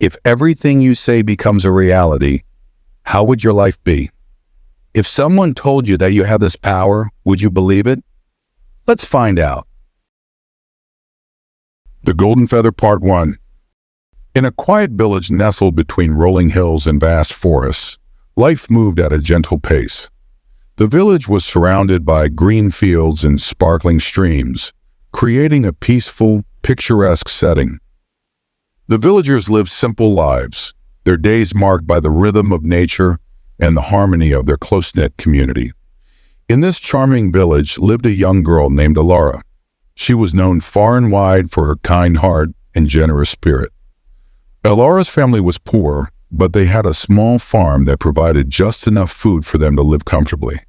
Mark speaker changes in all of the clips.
Speaker 1: If everything you say becomes a reality, how would your life be? If someone told you that you have this power, would you believe it? Let's find out.
Speaker 2: The Golden Feather Part 1. In a quiet village nestled between rolling hills and vast forests, life moved at a gentle pace. The village was surrounded by green fields and sparkling streams, creating a peaceful, picturesque setting. The villagers lived simple lives, their days marked by the rhythm of nature and the harmony of their close-knit community. In this charming village lived a young girl named Alara. She was known far and wide for her kind heart and generous spirit. Alara's family was poor, but they had a small farm that provided just enough food for them to live comfortably.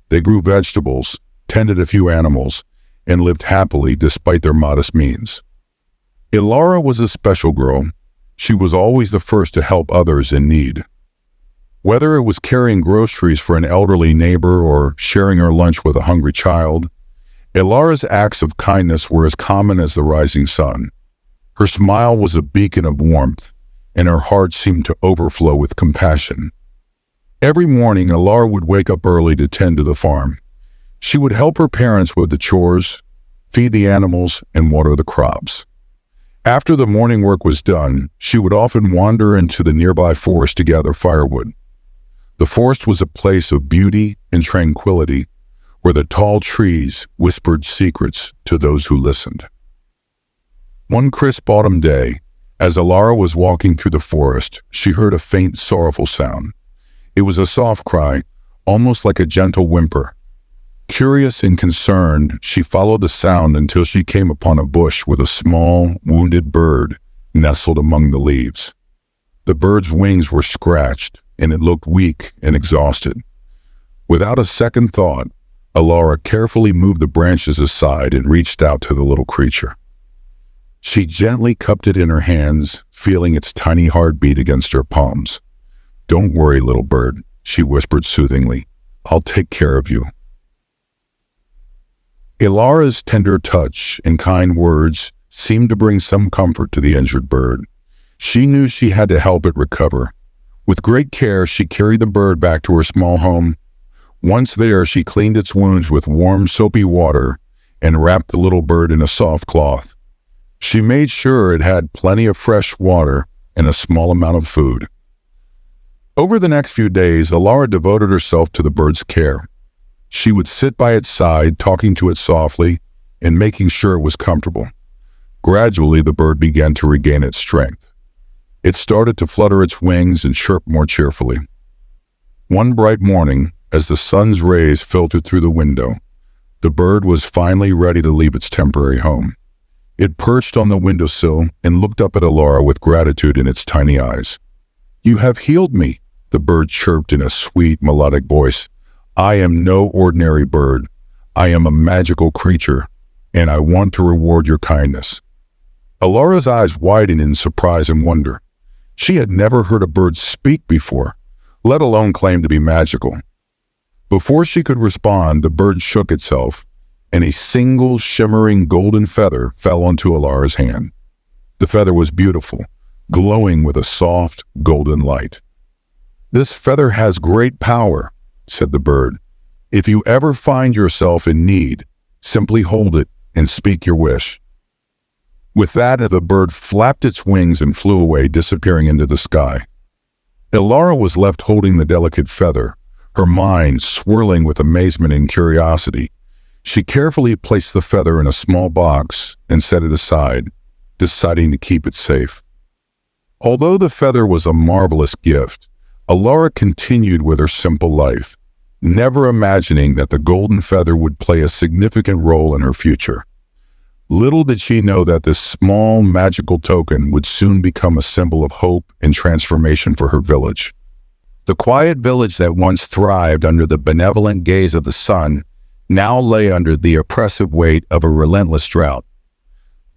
Speaker 2: They grew vegetables, tended a few animals, and lived happily despite their modest means. Alara was a special girl. She was always the first to help others in need. Whether it was carrying groceries for an elderly neighbor or sharing her lunch with a hungry child, Alara's acts of kindness were as common as the rising sun. Her smile was a beacon of warmth, and her heart seemed to overflow with compassion. Every morning, Alara would wake up early to tend to the farm. She would help her parents with the chores, feed the animals, and water the crops. After the morning work was done, she would often wander into the nearby forest to gather firewood. The forest was a place of beauty and tranquility, where the tall trees whispered secrets to those who listened. One crisp autumn day, as Alara was walking through the forest, she heard a faint, sorrowful sound. It was a soft cry, almost like a gentle whimper. Curious and concerned, she followed the sound until she came upon a bush with a small, wounded bird nestled among the leaves. The bird's wings were scratched, and it looked weak and exhausted. Without a second thought, Alara carefully moved the branches aside and reached out to the little creature. She gently cupped it in her hands, feeling its tiny heart beat against her palms. "Don't worry, little bird," she whispered soothingly. "I'll take care of you." Alara's tender touch and kind words seemed to bring some comfort to the injured bird. She knew she had to help it recover. With great care, she carried the bird back to her small home. Once there, she cleaned its wounds with warm, soapy water and wrapped the little bird in a soft cloth. She made sure it had plenty of fresh water and a small amount of food. Over the next few days, Alara devoted herself to the bird's care. She would sit by its side, talking to it softly and making sure it was comfortable. Gradually, the bird began to regain its strength. It started to flutter its wings and chirp more cheerfully. One bright morning, as the sun's rays filtered through the window, the bird was finally ready to leave its temporary home. It perched on the windowsill and looked up at Alara with gratitude in its tiny eyes. "You have healed me," the bird chirped in a sweet, melodic voice. "I am no ordinary bird. I am a magical creature, and I want to reward your kindness." Alara's eyes widened in surprise and wonder. She had never heard a bird speak before, let alone claim to be magical. Before she could respond, the bird shook itself, and a single shimmering golden feather fell onto Alara's hand. The feather was beautiful, glowing with a soft, golden light. "This feather has great power," said the bird. "If you ever find yourself in need, simply hold it and speak your wish." With that, the bird flapped its wings and flew away, disappearing into the sky. Alara was left holding the delicate feather, her mind swirling with amazement and curiosity. She carefully placed the feather in a small box and set it aside, deciding to keep it safe. Although the feather was a marvelous gift, Alara continued with her simple life, never imagining that the golden feather would play a significant role in her future. Little did she know that this small, magical token would soon become a symbol of hope and transformation for her village. The quiet village that once thrived under the benevolent gaze of the sun now lay under the oppressive weight of a relentless drought.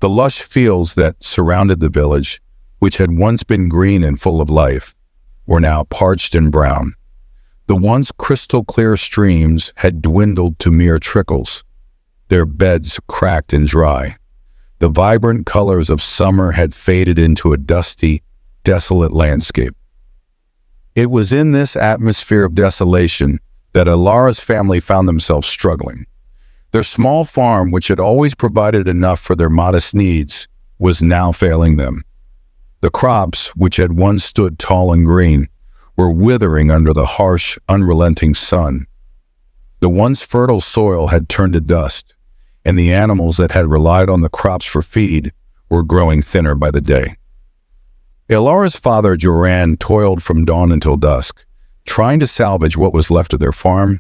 Speaker 2: The lush fields that surrounded the village, which had once been green and full of life, were now parched and brown. The once crystal-clear streams had dwindled to mere trickles, their beds cracked and dry. The vibrant colors of summer had faded into a dusty,
Speaker 1: desolate landscape. It was in this atmosphere of desolation that Ilara's family found themselves struggling. Their small farm, which had always provided enough for their modest needs, was now failing them. The crops, which had once stood tall and green, were withering under the harsh, unrelenting sun. The once fertile soil had turned to dust, and the animals that had relied on the crops for feed were growing thinner by the day. Ilara's father, Joran, toiled from dawn until dusk, trying to salvage what was left of their farm.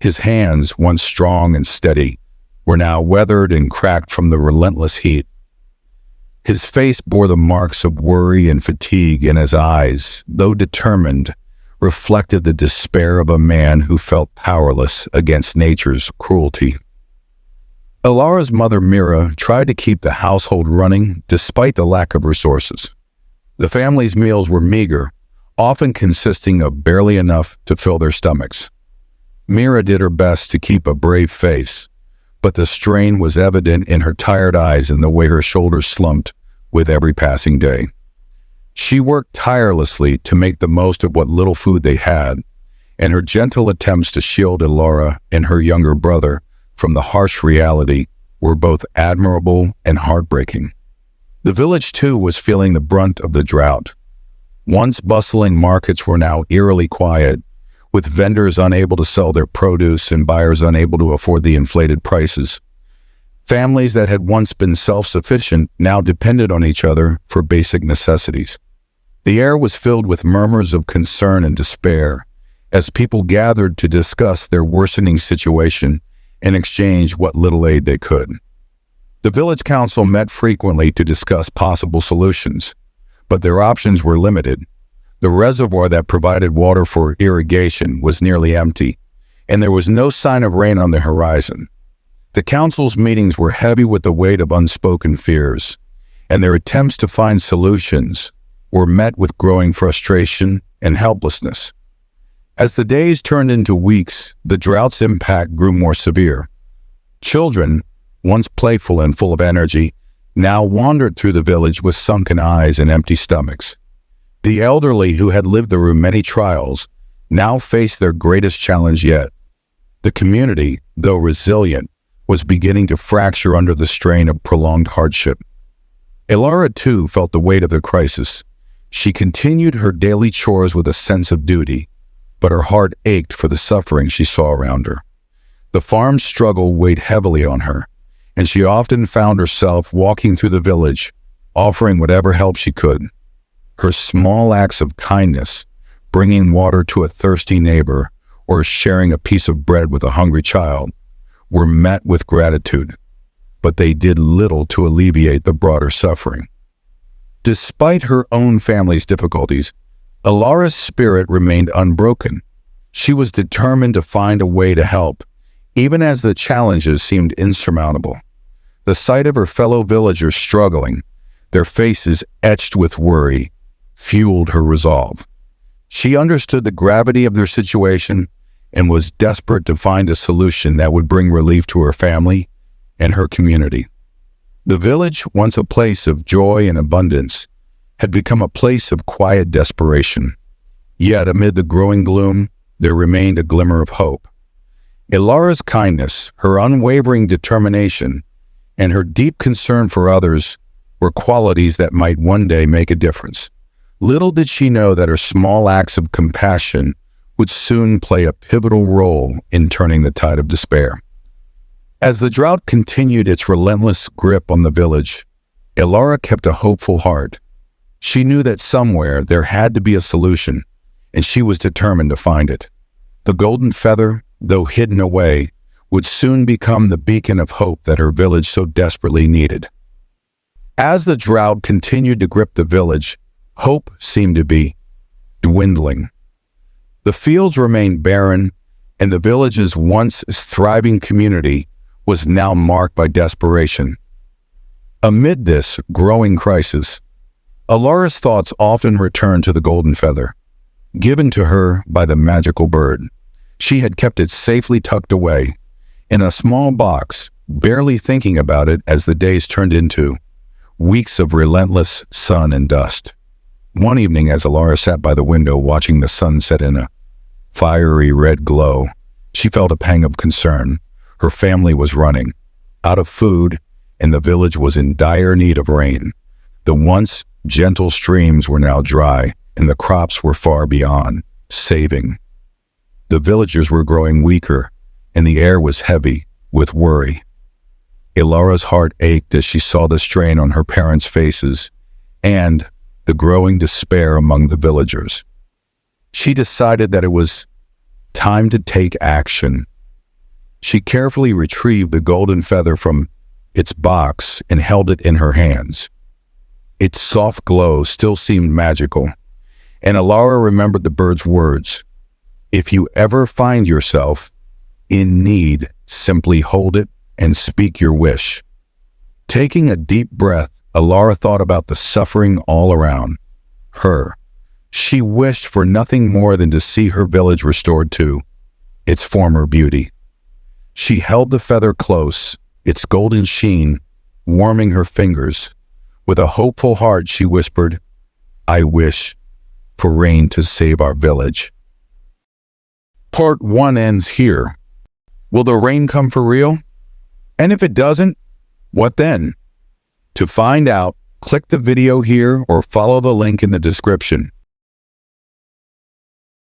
Speaker 1: His hands, once strong and steady, were now weathered and cracked from the relentless heat. His face bore the marks of worry and fatigue, and his eyes, though determined, reflected the despair of a man who felt powerless against nature's cruelty. Ilara's mother, Mira, tried to keep the household running despite the lack of resources. The family's meals were meager, often consisting of barely enough to fill their stomachs. Mira did her best to keep a brave face, but the strain was evident in her tired eyes and the way her shoulders slumped with every passing day. She worked tirelessly to make the most of what little food they had, and her gentle attempts to shield Ilara and her younger brother from the harsh reality were both admirable and heartbreaking. The village, too, was feeling the brunt of the drought. Once bustling markets were now eerily quiet, with vendors unable to sell their produce and buyers unable to afford the inflated prices. Families that had once been self-sufficient now depended on each other for basic necessities. The air was filled with murmurs of concern and despair as people gathered to discuss their worsening situation and exchange what little aid they could. The village council met frequently to discuss possible solutions, but their options were limited. The reservoir that provided water for irrigation was nearly empty, and there was no sign of rain on the horizon. The council's meetings were heavy with the weight of unspoken fears, and their attempts to find solutions were met with growing frustration and helplessness. As the days turned into weeks, the drought's impact grew more severe. Children, once playful and full of energy, now wandered through the village with sunken eyes and empty stomachs. The elderly, who had lived through many trials, now faced their greatest challenge yet. The community, though resilient, was beginning to fracture under the strain of prolonged hardship. Ilara, too, felt the weight of the crisis. She continued her daily chores with a sense of duty, but her heart ached for the suffering she saw around her. The farm struggle weighed heavily on her, and she often found herself walking through the village, offering whatever help she could. Her small acts of kindness, bringing water to a thirsty neighbor or sharing a piece of bread with a hungry child, were met with gratitude, but they did little to alleviate the broader suffering. Despite her own family's difficulties, Ilara's spirit remained unbroken. She was determined to find a way to help, even as the challenges seemed insurmountable. The sight of her fellow villagers struggling, their faces etched with worry, fueled her resolve. She understood the gravity of their situation and was desperate to find a solution that would bring relief to her family and her community. The village, once a place of joy and abundance, had become a place of quiet desperation. Yet amid the growing gloom, there remained a glimmer of hope. Ilara's kindness, her unwavering determination, and her deep concern for others were qualities that might one day make a difference. Little did she know that her small acts of compassion would soon play a pivotal role in turning the tide of despair. As the drought continued its relentless grip on the village, Ilara kept a hopeful heart. She knew that somewhere there had to be a solution, and she was determined to find it. The golden feather, though hidden away, would soon become the beacon of hope that her village so desperately needed. As the drought continued to grip the village, hope seemed to be dwindling. The fields remained barren, and the village's once thriving community was now marked by desperation. Amid this growing crisis, Ilara's thoughts often returned to the golden feather, given to her by the magical bird. She had kept it safely tucked away in a small box, barely thinking about it as the days turned into weeks of relentless sun and dust. One evening, as Alara sat by the window watching the sun set in a fiery red glow, she felt a pang of concern. Her family was running out of food, and the village was in dire need of rain. The once gentle streams were now dry, and the crops were far beyond saving. The villagers were growing weaker, and the air was heavy with worry. Alara's heart ached as she saw the strain on her parents' faces and the growing despair among the villagers. She decided that it was time to take action. She carefully retrieved the golden feather from its box and held it in her hands. Its soft glow still seemed magical, and Alara remembered the bird's words. If you ever find yourself in need, simply hold it and speak your wish. Taking a deep breath, Alara thought about the suffering all around her. She wished for nothing more than to see her village restored to its former beauty. She held the feather close, its golden sheen warming her fingers. With a hopeful heart, she whispered, "I wish for rain to save our village." Part 1 ends here. Will the rain come for real? And if it doesn't, what then? To find out, click the video here or follow the link in the description.